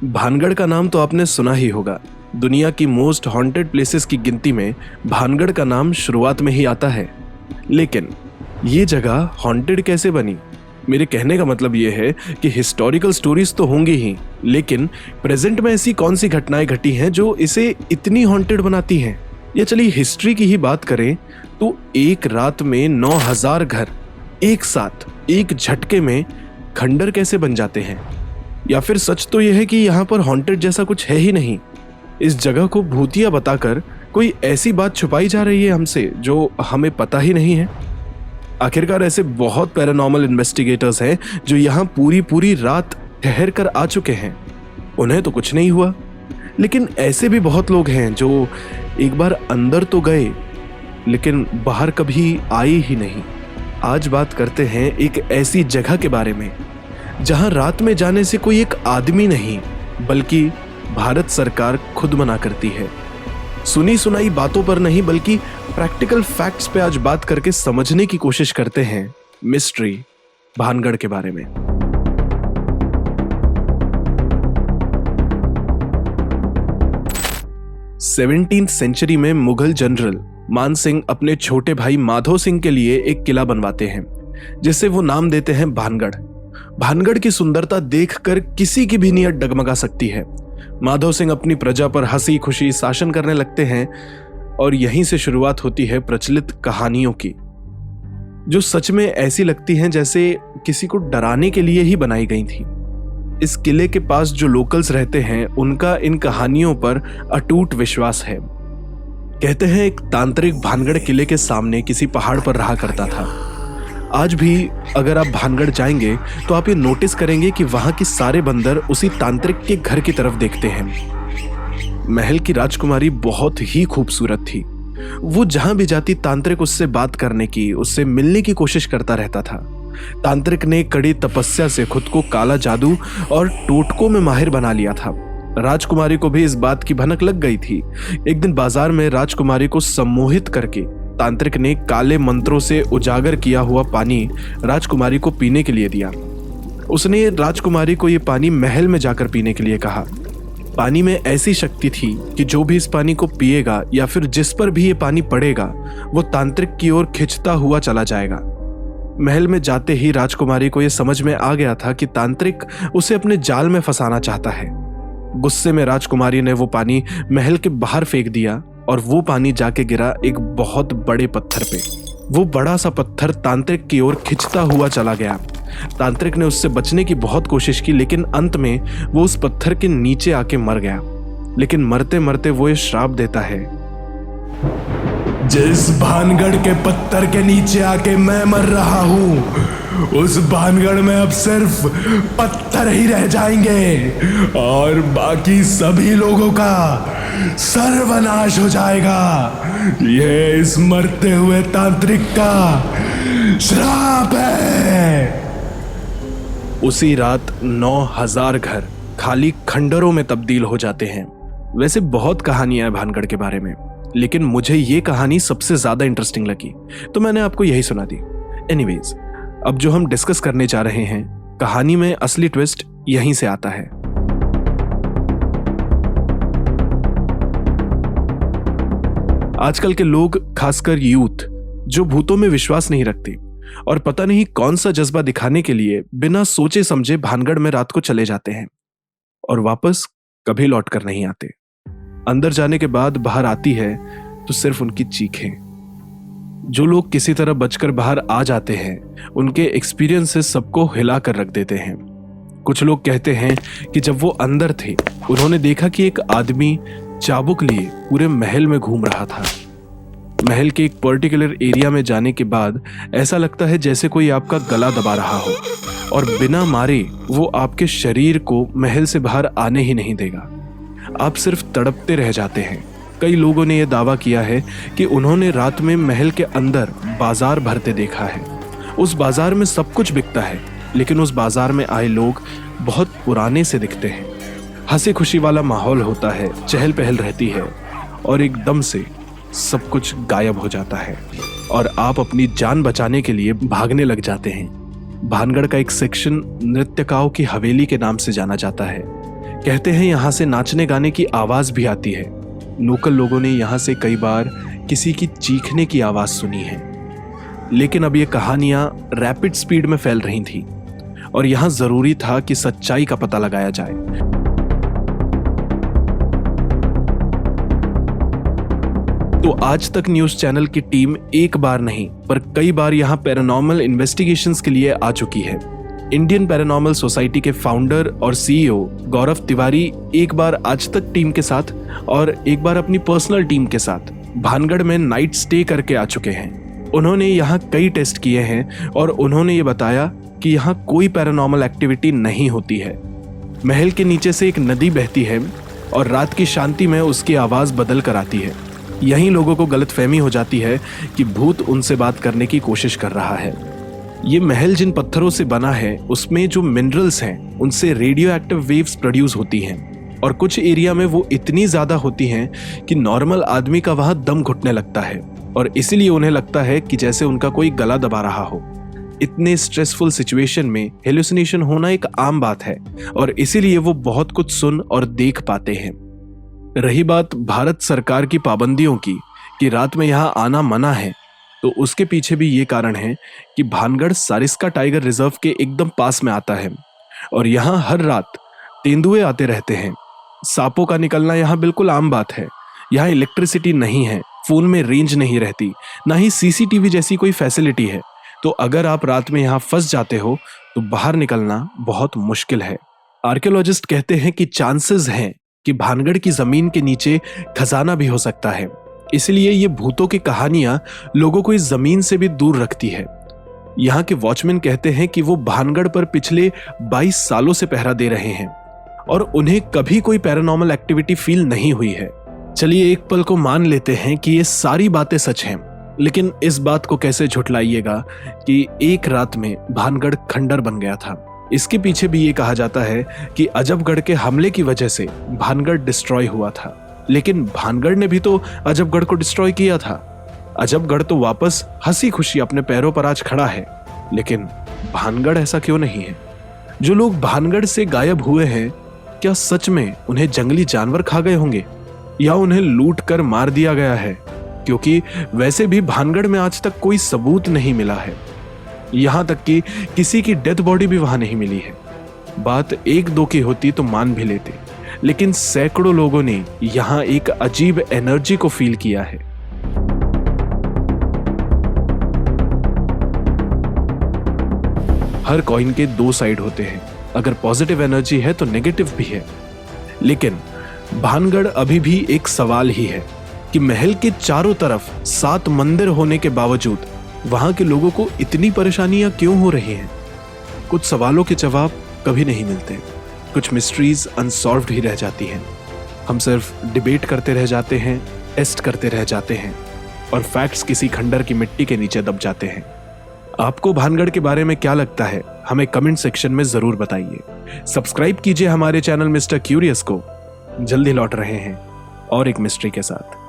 भानगढ़ का नाम तो आपने सुना ही होगा। दुनिया की मोस्ट हॉन्टेड प्लेसेस की गिनती में भानगढ़ का नाम शुरुआत में ही आता है। लेकिन ये जगह हॉन्टेड कैसे बनी? मेरे कहने का मतलब ये है कि हिस्टोरिकल स्टोरीज तो होंगी ही, लेकिन प्रेजेंट में ऐसी कौन सी घटनाएं घटी हैं जो इसे इतनी हॉन्टेड बनाती हैं? या चलिए हिस्ट्री की ही बात करें तो एक रात में 9000 घर एक साथ एक झटके में खंडर कैसे बन जाते हैं? या फिर सच तो यह है कि यहाँ पर हॉन्टेड जैसा कुछ है ही नहीं। इस जगह को भूतिया बताकर कोई ऐसी बात छुपाई जा रही है हमसे जो हमें पता ही नहीं है। आखिरकार ऐसे बहुत पैरानॉर्मल इन्वेस्टिगेटर्स हैं जो यहाँ पूरी रात ठहर कर आ चुके हैं, उन्हें तो कुछ नहीं हुआ। लेकिन ऐसे भी बहुत लोग हैं जो एक बार अंदर तो गए लेकिन बाहर कभी आए ही नहीं। आज बात करते हैं एक ऐसी जगह के बारे में जहां रात में जाने से कोई एक आदमी नहीं बल्कि भारत सरकार खुद मना करती है। सुनी सुनाई बातों पर नहीं बल्कि प्रैक्टिकल फैक्ट्स पे आज बात करके समझने की कोशिश करते हैं मिस्ट्री भानगढ़ के बारे में। 17वीं सेंचुरी में मुगल जनरल मान सिंह अपने छोटे भाई माधो सिंह के लिए एक किला बनवाते हैं जिसे वो नाम देते हैं भानगढ़। भानगढ़ की सुंदरता देखकर किसी की भी नीयत डगमगा सकती है। माधो सिंह अपनी प्रजा पर हंसी खुशी शासन करने लगते हैं और यहीं से शुरुआत होती है प्रचलित कहानियों की, जो सच में ऐसी लगती हैं जैसे किसी को डराने के लिए ही बनाई गई थी। इस किले के पास जो लोकल्स रहते हैं उनका इन कहानियों पर अटूट विश्वास है। कहते हैं एक तांत्रिक भानगढ़ किले के सामने किसी पहाड़ पर रहा करता था। आज भी अगर आप भानगढ़ जाएंगे तो आप ये नोटिस करेंगे कि वहां के सारे बंदर उसी तांत्रिक के घर की तरफ देखते हैं। महल की राजकुमारी बहुत ही खूबसूरत थी। वो जहां भी जाती तांत्रिक उससे बात करने की, उससे मिलने की कोशिश करता रहता था। तांत्रिक ने कड़ी तपस्या से खुद को काला जादू और टोटकों में माहिर बना लिया था। राजकुमारी को भी इस बात की भनक लग गई थी। एक दिन बाजार में राजकुमारी को सम्मोहित करके तांत्रिक ने काले मंत्रों से उजागर किया हुआ पानी राजकुमारी को पीने के लिए दिया। उसने राजकुमारी को यह पानी महल में जाकर पीने के लिए कहा। पानी में ऐसी शक्ति थी कि जो भी इस पानी को पिएगा या फिर जिस पर भी ये पानी पड़ेगा वो तांत्रिक की ओर खिंचता हुआ चला जाएगा। महल में जाते ही राजकुमारी को यह समझ में आ गया था कि तांत्रिक उसे अपने जाल में फंसाना चाहता है। गुस्से में राजकुमारी ने वो पानी महल के बाहर फेंक दिया और वो पानी जाके गिरा एक बहुत बड़े पत्थर पे। वो बड़ा सा पत्थर तांत्रिक की ओर खिंचता हुआ चला गया। तांत्रिक ने उससे बचने की बहुत कोशिश की लेकिन अंत में वो उस पत्थर के नीचे आके मर गया। लेकिन मरते मरते वो ये श्राप देता है, जिस भानगढ़ के पत्थर के नीचे आके मैं मर रहा हूं उस भानगढ़ में अब सिर्फ पत्थर ही रह जाएंगे और बाकी सभी लोगों का सर्वनाश हो जाएगा। यह इस मरते हुए तांत्रिक का श्राप है। उसी रात 9000 घर खाली खंडरों में तब्दील हो जाते हैं। वैसे बहुत कहानियां हैं भानगढ़ के बारे में, लेकिन मुझे ये कहानी सबसे ज्यादा इंटरेस्टिंग लगी तो मैंने आपको यही सुना दी। एनीवेज, अब जो हम डिस्कस करने जा रहे हैं, कहानी में असली ट्विस्ट यहीं से आता है। आजकल के लोग, खासकर यूथ, जो भूतों में विश्वास नहीं रखते और पता नहीं कौन सा जज्बा दिखाने के लिए बिना सोचे समझे भानगढ़ में रात को चले जाते हैं और वापस कभी लौट कर नहीं आते। अंदर जाने के बाद बाहर आती है तो सिर्फ उनकी चीखें। जो लोग किसी तरह बचकर बाहर आ जाते हैं उनके एक्सपीरियंसेस सबको हिला कर रख देते हैं। कुछ लोग कहते हैं कि जब वो अंदर थे उन्होंने देखा कि एक आदमी चाबुक लिए पूरे महल में घूम रहा था। महल के एक पर्टिकुलर एरिया में जाने के बाद ऐसा लगता है जैसे कोई आपका गला दबा रहा हो और बिना मारे वो आपके शरीर को महल से बाहर आने ही नहीं देगा। आप सिर्फ तड़पते रह जाते हैं। कई लोगों ने यह दावा किया है कि उन्होंने रात में महल के अंदर बाजार भरते देखा है। उस बाजार में सब कुछ बिकता है लेकिन उस बाजार में आए लोग बहुत पुराने से दिखते हैं। हंसी खुशी वाला माहौल होता है, चहल पहल रहती है और एकदम से सब कुछ गायब हो जाता है और आप अपनी जान बचाने के लिए भागने लग जाते हैं। भानगढ़ का एक सेक्शन नृत्यकाओं की हवेली के नाम से जाना जाता है। कहते हैं यहाँ से नाचने गाने की आवाज भी आती है। लोकल लोगों ने यहाँ से कई बार किसी की चीखने की आवाज सुनी है। लेकिन अब ये कहानियां रैपिड स्पीड में फैल रही थी और यहां जरूरी था कि सच्चाई का पता लगाया जाए। तो आज तक न्यूज चैनल की टीम एक बार नहीं पर कई बार यहां पैरानॉर्मल इन्वेस्टिगेशंस के लिए आ चुकी है। इंडियन पैरानॉर्मल सोसाइटी के फाउंडर और सीईओ गौरव तिवारी एक बार आज तक टीम के साथ और एक बार अपनी पर्सनल टीम के साथ भानगढ़ में नाइट स्टे करके आ चुके हैं। उन्होंने यहाँ कई टेस्ट किए हैं और उन्होंने ये बताया कि यहाँ कोई पैरानॉर्मल एक्टिविटी नहीं होती है। महल के नीचे से एक नदी बहती है और रात की शांति में उसकी आवाज बदल कर आती है। यहीं लोगों को गलतफहमी हो जाती है कि भूत उनसे बात करने की कोशिश कर रहा है। ये महल जिन पत्थरों से बना है उसमें जो मिनरल्स हैं उनसे रेडियो एक्टिव वेव्स प्रोड्यूस होती हैं और कुछ एरिया में वो इतनी ज्यादा होती हैं कि नॉर्मल आदमी का वहां दम घुटने लगता है और इसीलिए उन्हें लगता है कि जैसे उनका कोई गला दबा रहा हो। इतने स्ट्रेसफुल सिचुएशन में हेलुसिनेशन होना एक आम बात है और इसीलिए वो बहुत कुछ सुन और देख पाते हैं। रही बात भारत सरकार की पाबंदियों की कि रात में यहाँ आना मना है, तो उसके पीछे भी ये कारण है कि भानगढ़ सारिस्का टाइगर रिजर्व के एकदम पास में आता है और यहाँ हर रात तेंदुए आते रहते हैं। सांपों का निकलना यहाँ बिल्कुल आम बात है। यहाँ इलेक्ट्रिसिटी नहीं है, फोन में रेंज नहीं रहती, ना ही सीसीटीवी जैसी कोई फैसिलिटी है। तो अगर आप रात में यहाँ फंस जाते हो तो बाहर निकलना बहुत मुश्किल है। आर्कियोलॉजिस्ट कहते हैं कि चांसेस हैं कि भानगढ़ की जमीन के नीचे खजाना भी हो सकता है, इसलिए ये भूतों की कहानियां लोगों को इस जमीन से भी दूर रखती है। यहाँ के वॉचमैन कहते हैं कि वो भानगढ़ पर पिछले 22 सालों से पहरा दे रहे हैं और उन्हें कभी कोई पैरानॉर्मल एक्टिविटी फील नहीं हुई है। चलिए एक पल को मान लेते हैं कि ये सारी बातें सच हैं, लेकिन इस बात को कैसे झुठलाइएगा कि एक रात में भानगढ़ खंडर बन गया था। इसके पीछे भी ये कहा जाता है कि अजबगढ़ के हमले की वजह से भानगढ़ डिस्ट्रॉय हुआ था, लेकिन भानगढ़ ने भी तो अजबगढ़ को डिस्ट्रॉय किया था। अजबगढ़ तो वापस हंसी खुशी अपने पैरों पर आज खड़ा है, लेकिन भानगढ़ ऐसा क्यों नहीं है? जो लोग भानगढ़ से गायब हुए हैं, क्या सच में उन्हें जंगली जानवर खा गए होंगे या उन्हें लूट कर मार दिया गया है? क्योंकि वैसे भी भानगढ़ में आज तक कोई सबूत नहीं मिला है, यहां तक कि किसी की डेथ बॉडी भी वहां नहीं मिली है। बात एक दो की होती तो मान भी लेते, लेकिन सैकड़ों लोगों ने यहां एक अजीब एनर्जी को फील किया है। हर कॉइन के दो साइड होते हैं, अगर पॉजिटिव एनर्जी है तो नेगेटिव भी है। लेकिन भानगढ़ अभी भी एक सवाल ही है कि महल के चारों तरफ 7 मंदिर होने के बावजूद वहां के लोगों को इतनी परेशानियां क्यों हो रही हैं? कुछ सवालों के जवाब कभी नहीं मिलते, कुछ मिस्ट्रीज अनसॉल्व्ड ही रह जाती हैं। हम सिर्फ डिबेट करते रह जाते हैं, टेस्ट करते रह जाते हैं और फैक्ट्स किसी खंडर की मिट्टी के नीचे दब जाते हैं। आपको भानगढ़ के बारे में क्या लगता है, हमें कमेंट सेक्शन में जरूर बताइए। सब्सक्राइब कीजिए हमारे चैनल मिस्टर क्यूरियस को। जल्दी लौट रहे हैं और एक मिस्ट्री के साथ।